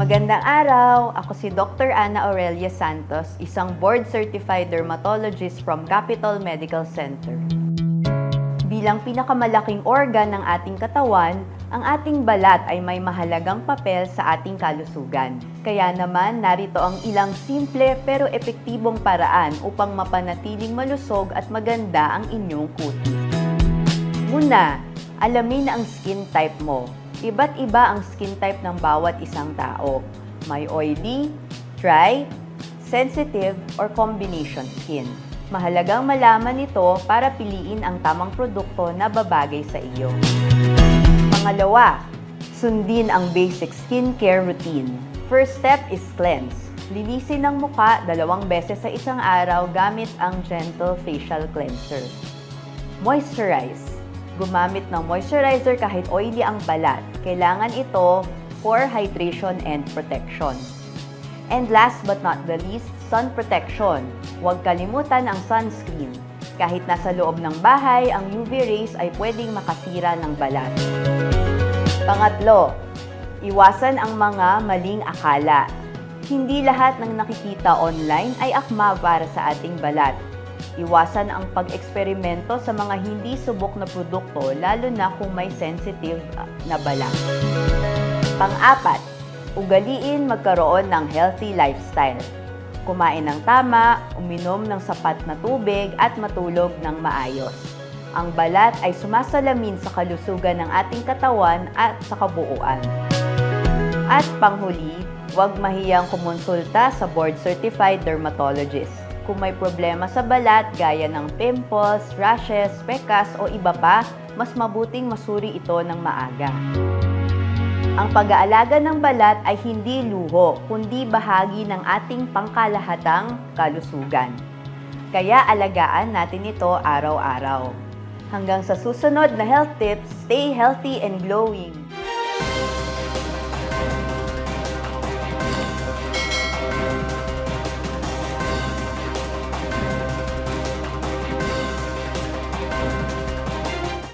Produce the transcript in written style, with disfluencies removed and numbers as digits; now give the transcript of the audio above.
Magandang araw! Ako si Dr. Ana Aurelia Santos, isang board-certified dermatologist from Capital Medical Center. Bilang pinakamalaking organ ng ating katawan, ang ating balat ay may mahalagang papel sa ating kalusugan. Kaya naman, narito ang ilang simple pero epektibong paraan upang mapanatiling malusog at maganda ang inyong kutis. Una, alamin ang skin type mo. Iba't iba ang skin type ng bawat isang tao. May oily, dry, sensitive, or combination skin. Mahalagang malaman ito para piliin ang tamang produkto na babagay sa iyo. Pangalawa, sundin ang basic skincare routine. First step is cleanse. Linisin ang muka 2 beses sa isang araw gamit ang gentle facial cleanser. Moisturize. Gumamit ng moisturizer kahit oily ang balat. Kailangan ito for hydration and protection. And last but not the least, sun protection. Huwag kalimutan ang sunscreen. Kahit nasa loob ng bahay, ang UV rays ay pwedeng makasira ng balat. Pangatlo, iwasan ang mga maling akala. Hindi lahat ng nakikita online ay akma para sa ating balat. Iwasan ang pag-eksperimento sa mga hindi subok na produkto, lalo na kung may sensitive na balat. Pang-apat, ugaliin magkaroon ng healthy lifestyle. Kumain ng tama, uminom ng sapat na tubig, at matulog ng maayos. Ang balat ay sumasalamin sa kalusugan ng ating katawan at sa kabuuan. At panghuli, huwag mahiyang kumonsulta sa board-certified dermatologist. Kung may problema sa balat gaya ng pimples, rashes, pekas o iba pa, mas mabuting masuri ito ng maaga. Ang pag-aalaga ng balat ay hindi luho, kundi bahagi ng ating pangkalahatang kalusugan. Kaya alagaan natin ito araw-araw. Hanggang sa susunod na health tips, stay healthy and glowing!